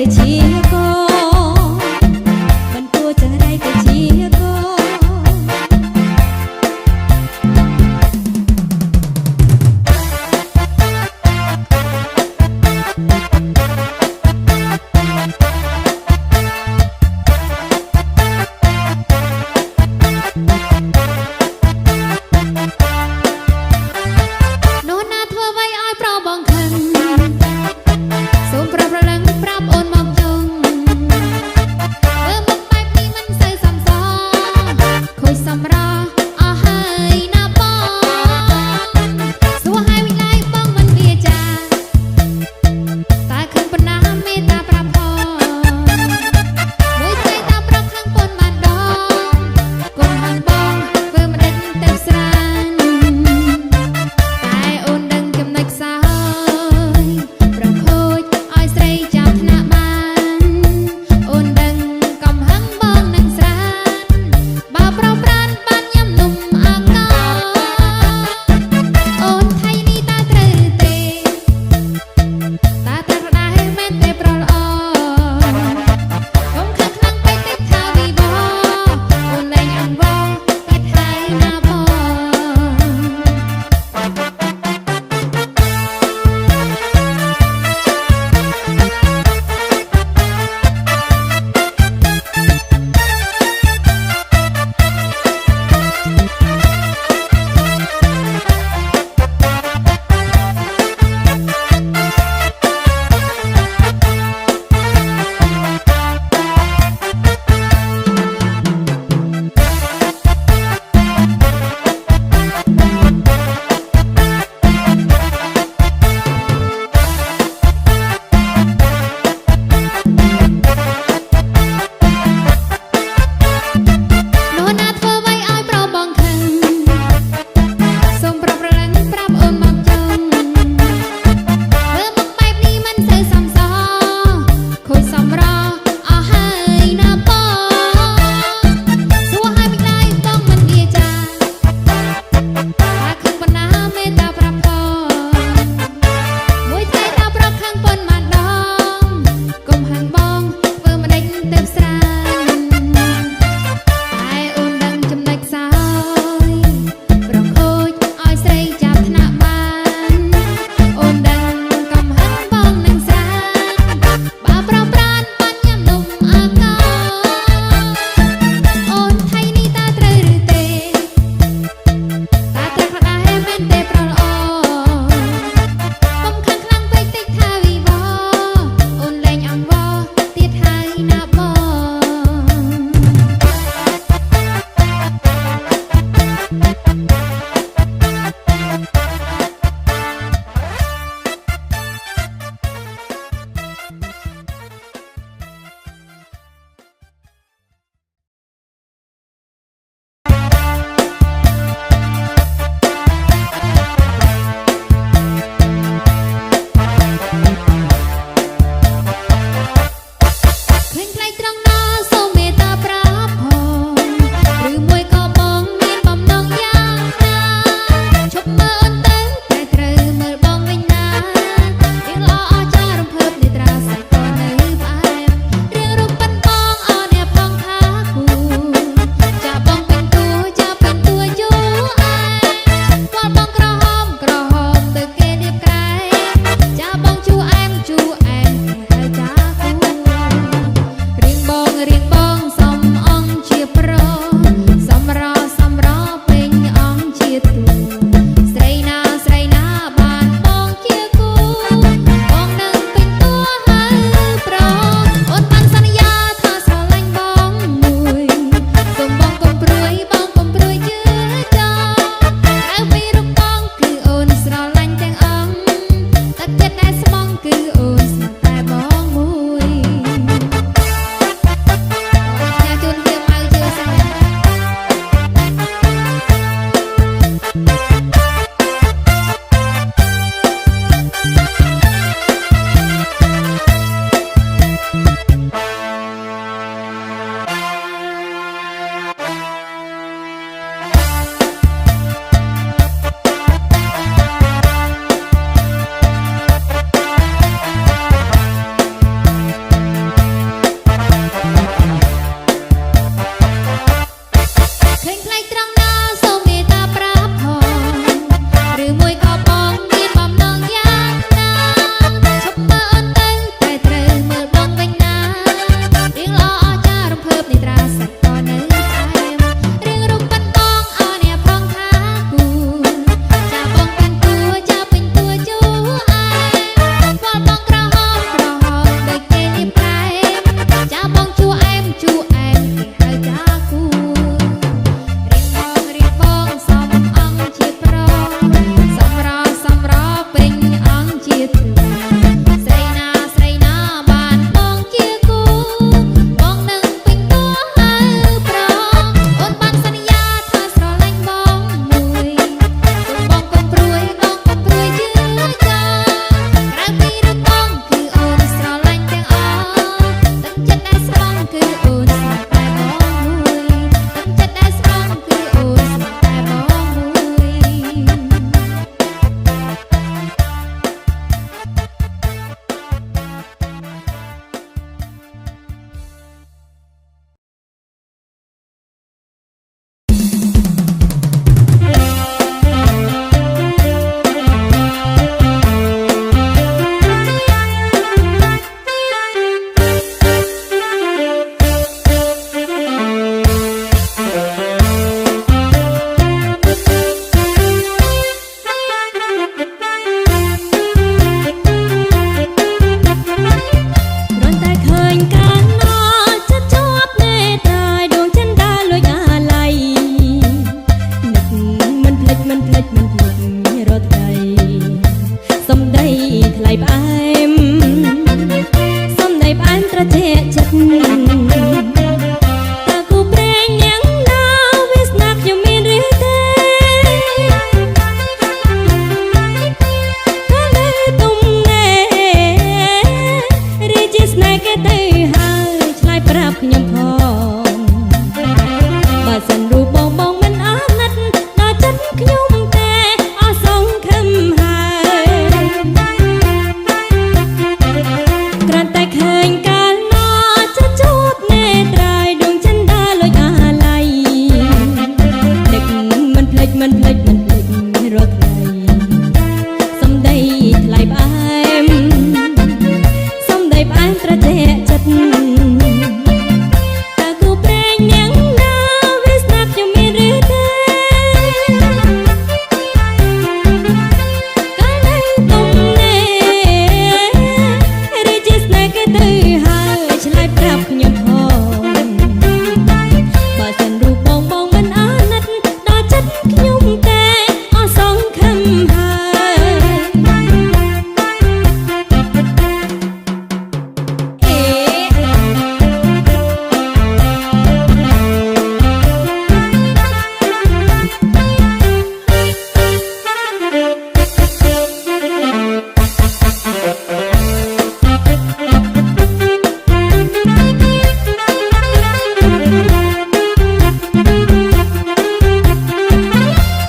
ក៏ជាក៏មិនគួរចរៃក៏ជាក៏ នោះណាធ្វើអ្វីឲ្យប្របងខឹងសូមប្រាប់ប្រលឹងប្រាប់អូនមកចុះ ផ្អែមត្រជាក់ចិត្តតើគូព្រេងយ៉ាងណាវាស្នាប់ខ្ញុំមានឬទេក៏នៅទុំណែរីជាស្នេហ៍គេទៅហើយឆ្លើយប្រាប់ខ្ញុំផងបើសិនរូបបងមិនអាណិតដល់ចិត្តខ្ញុំតែអស់សង្ឃឹមហើយគ្រាន់តែឃើញកាលណាចិត្តជួបនេត្រាយដួងចិន្តាលុយអាឡ័យនឹកមិនភ្លេចមិនភ្លេចមិនភ្លេចរាល់ថ្ងៃសំដីថ្លៃផ្អែមសំដីផ្អែមត្រជាក់ចិត្តតើគូព្រេងយ៉ាងណាវាស្នាប់ខ្ញុំមានឬទេកាលនៅទុំណែរីជាស្នេហ៍គេទៅហើយឆ្លើយប្រាប់ខ្ញុំផងបើសិនរូបបងមិនអាណិតដល់ចិត្តខ្ញុំតែអស់សង្ឃឹមហើយអ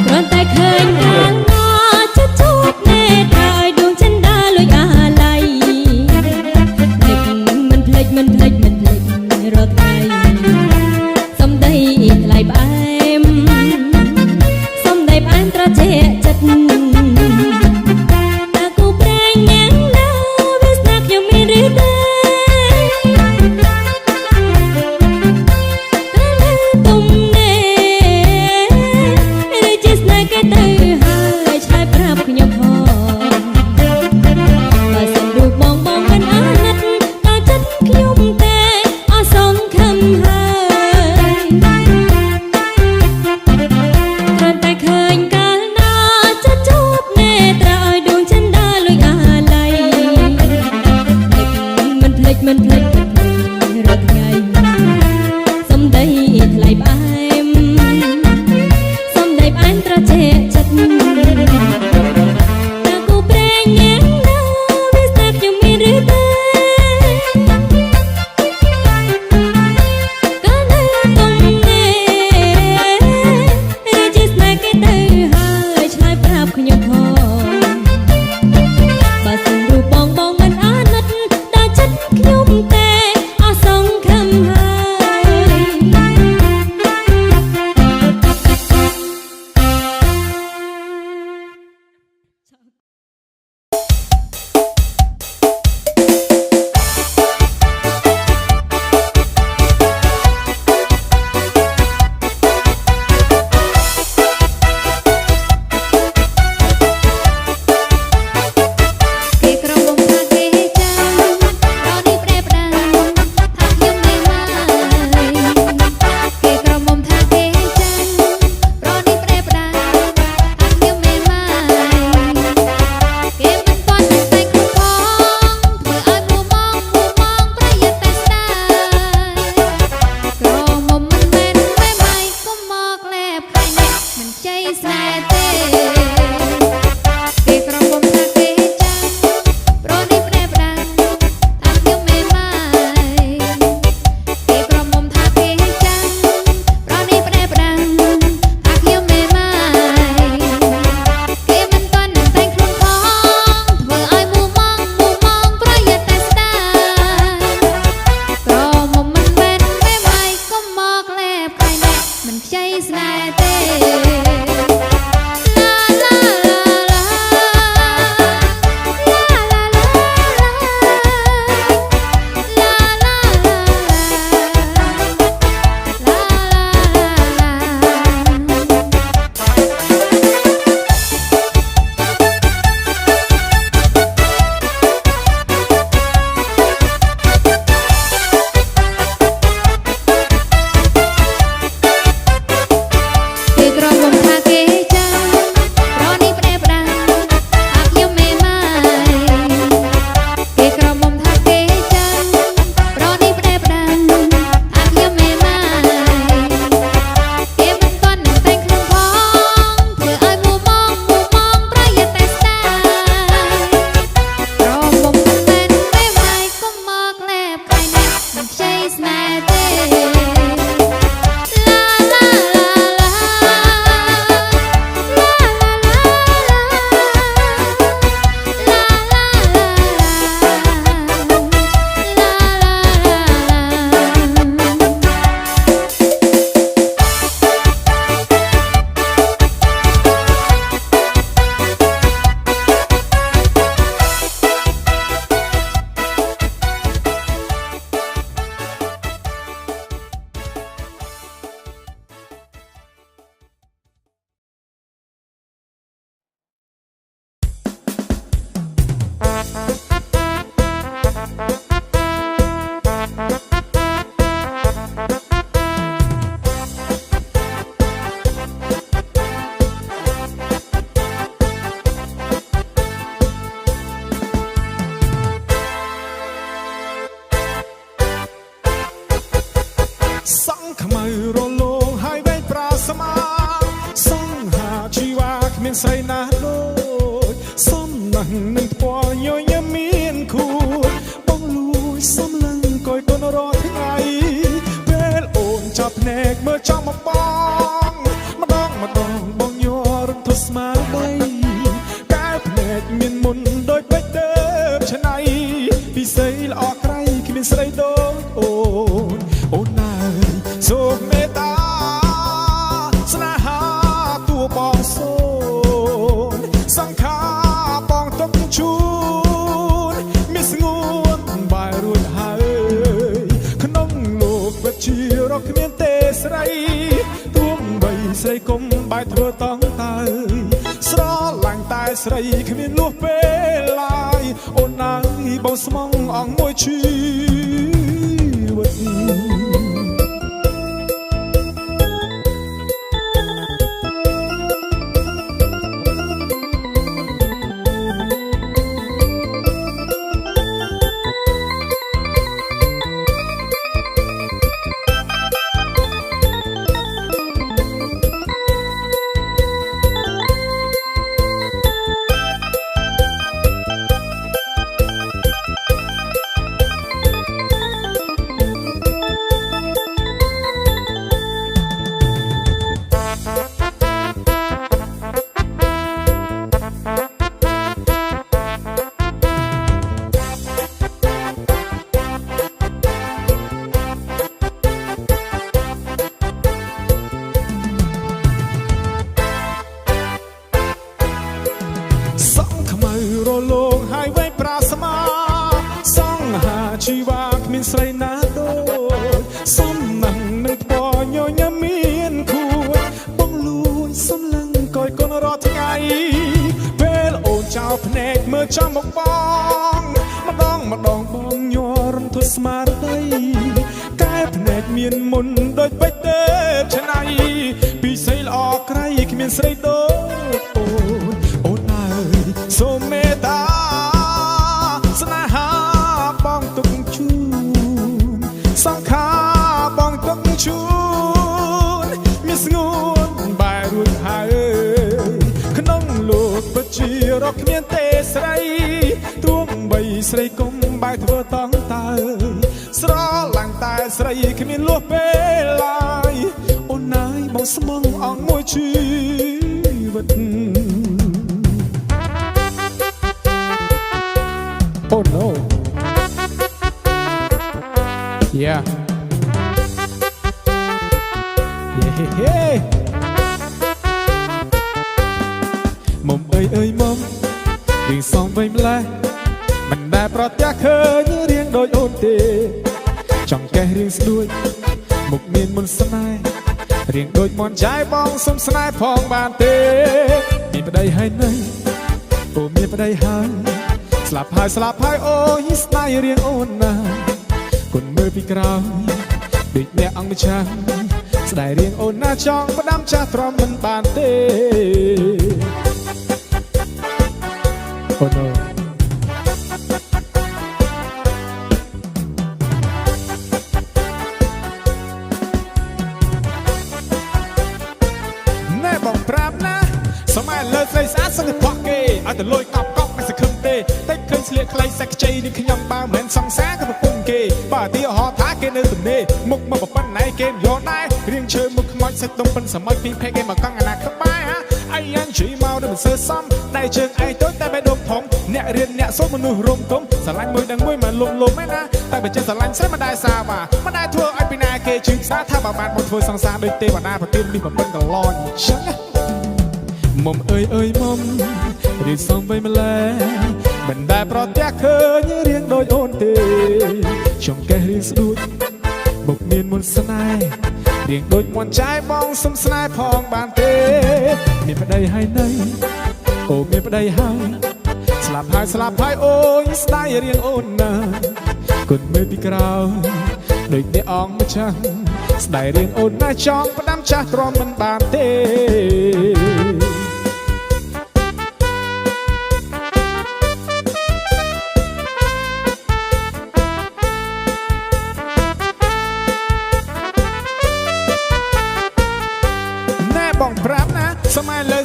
គ្រាន់តែឃើញខាងណាចិត្តជួបនេត្រាយដួងចិន្តាលុយអាឡ័យនឹកមិនភ្លេចមិនភ្លេចមិនភ្លេចរាល់ថ្ងៃសំដីថ្លៃផ្អែមសំដីផ្អែមត្រជាក់ចិត្តតើគូព្រេងយ៉ាងណាវាស្នាប់ខ្ញុំមានឬទេកាលនៅទុំណែរីជាស្នេហ៍គេទៅហើយឆ្លើយប្រាប់ខ្ញុំផងបើសិនរូបបងមិនអាណិតដល់ចិត្តខ្ញុំតែអស់សង្ឃឹមហើយគ្រាន់តែឃើញកាលណាចិត្តជួបនេត្រាយដួងចិន្តាលុយអាឡ័យនឹកមិនភ្លេចមិនភ្លេចមិនភ្លេចរាល់ថ្ងៃសំដីថ្លៃផ្អែមសំដីផ្អែមត្រជាក់ចិត្តតើគូព្រេងយ៉ាងណាវាស្នាប់ខ្ញុំមានឬទេកាលនៅទុំណែរីជាស្នេហ៍គេទៅហើយឆ្លើយប្រាប់ខ្ញុំផងបើសិនរូបបងមិនអាណិតដល់ចិត្តខ្ញុំតែ ខួរបងលួចសំឡឹងកយកូនរត់ថ្ងៃពេលអូនចាប់ភ្នែកមើលចំមកបងម្ដងបងញ័ររំទោស្មារតីកែភ្នែកមានមុនដូចបេះទៅឆ្នៃពិសេសល្អក្រៃគ្មានស្រីដូចអូនណាសូមមេត្តាស្នេហាតួបងសូនសង្ខាបងទុកជូនមានស្ងួនបាយរួចហើយក្នុងលោកវិជ្ជារកគ្មានទេស្រីទួងបីស្រីគុំបាយធ្វើតង់តើស្រឡាញ់តែស្រីគ្មានលួសពេលឡើយអូនណាបងស្មងអង្គមួយជីវិតរលោងហើយវែងប្រាស្មាសង្ហាជីវ៉ាគ្មានស្រីណាដូចសំណាំនឹងថ្មញញឹមមានខួរបងលួចសំឡឹងកយកូនរត់ថ្ងៃពេលអូនចោលភ្នែកមើលចំមកបងម្ដងបងញ័ររំទោស្មារតីកែភ្នែកមានមុនដូចបេះទេឆ្នៃពិសេសល្អក្រៃគ្មានស្រីដូចអូនអើយសូមមេត្តាស្នេហាបងទុកជូនសង្ខាបងទុកជូនមានស្ងួនបែររួចហើយក្នុងលោកពិតជារកគ្មានទេស្រីទួងបីស្រីគុំបែរធ្វើតង់តើស្រឡាញ់តែស្រីគ្មានលួសពេលឡើយអូនណាយបងស្មងអង្គមួយជីវិតOh no. Yeah. Yeah. មុំអើយមុំរៀងសំវិញម្លេះមិនដែលប្រទះឃើញរៀងដូចអូនទេចង់កេះរៀងស្ដួយមុខមានមុនស្នេហ៍រៀងដូចមន់ចាយបងសុំស្នេហ៍ផងបានទេមានប្តីហើយនៅអូមានប្តីហើយស្លាប់ហើយអូយស្ដាយរៀងអូនណាគុណមើលពីក្រោយដូចអ្នកអង្គម្ចាស់ស្ដាយរៀងអូនណាចង់ផ្ដាំចាស់ទ្រាំមិនបានទេអូណូណែបងប្រាប់ណាសម័យលើស្រីស្អាតសឹងតែផកគេឲ្យទៅលុយកប់មិនសង្ឃឹមទេតែឃើញស្លៀកខ្លីសាច់ខ្ចីនឹងខ្ញុំបើមិនសង្សារក៏ប្រពន្ធគេបើទីហោថាគេនៅទំនេរមុខមកប្រពន្ធណៃគេយកដែររៀងឈើមុខខ្មោចសាច់ដុំប៉ិនសម័យពីភេកគេមកកង់អាណាក្បែរអាយ៉ាងជីមកដល់មិនសើសំដៃជើងឯងតូចតែបេះដូងធំអ្នករៀនអ្នកសូមមនុស្សរំទុំស្រឡាញ់មួយដឹងមួយមកលុំឯណាតែបើចេះស្រឡាញ់ស្រីមិនដែរសាបាមិនដែរធ្វើឲ្យពីណាគេជឿផ្សារថាបើបានមកធ្វើសង្សារដូចទេវតាប្រទាននេះប្រពន្ធកន្លងអញ្ចឹងមុំអើយមុំរៀងសំវិញម្លេះមិនដែលប្រទះឃើញរៀងដូចអូនទេចង់កេះរៀងស្ដួចមុខមានមុនស្នេហ៍រៀងដូចមន់ចាយបងសុំស្នេហ៍ផងបានទេមានប្តីហើយនៅអូមានប្តីហើយស្លាប់ហើយអូយស្ដាយរៀងអូនណាគុណមើលពីក្រោយដូចអ្នកអង្គម្ចាស់ស្ដាយរៀងអូនណាចង់ផ្ដាំចាស់ទ្រាំមិនបានទេ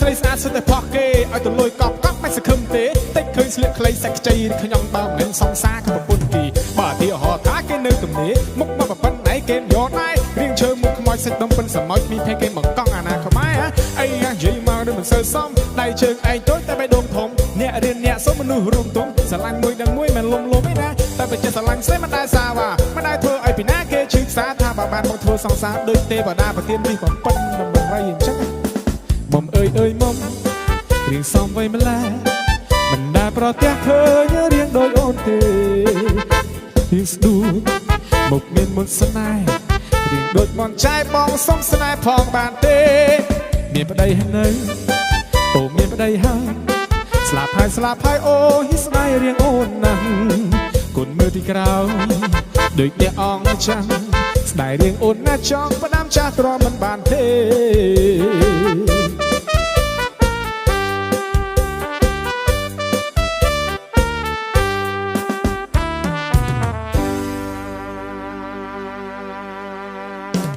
ស្រីស្អាតសុទ្ធតែផុសគេឲ្យទៅលុយកប់មិនសង្ឃឹមទេតិចឃើញ ស្លៀកខ្លីសាច់ខ្ចីខ្ញុំបើមិនសង្សារក៏ប្រពន្ធគីបើទីហោថាគេនៅទំនេរមុខមកប៉ុណ្ណៃគេយកដែររៀងឈើមុខខ្មោចសាច់ដុំប៉ុនសមុទ្រមានភ័យគេបង្កង់អាណាខ្មែរអីនិយាយមកដូចមិនសូវសមដៃជើងឯងតូចតែបេះដូងធំអ្នករៀនអ្នកសុំមនុស្សរួមទុំស្រឡាញ់មួយដឹងមួយមិនលំឯណាតែបើចិត្តស្រឡាញ់ស្រីមិនដែលសាវ៉ាមិនដែលធ្វើឲ្យពីណាគេឈឺផ្សាថាបើបានមកធ្វើសង្សារដូចទេវតាប្រទាននេះបំពេញដើម្បីរៃអញ្ចឹងមុំអើយមុំរៀងសំវ័យម្ល៉េះមិនដែលប្រទះឃើញរៀងដូចអូនទេរៀងស្ដួលមកមានមុនស្នេហ៍រៀងដូចមន់ចែបងសុំស្នេហ៍ផងបានទេមានប្តីហើយនៅអូមានប្តីហើយស្លាប់ហើយអូហ៊ីស្ដាយរៀងអូនណាស់គុណមើលទីក្រៅដូចអ្នកអងចាំស្ដាយរៀងអូនណាស់ចង់ផ្ដាំចាស់ទ្រាំមិនបានទេ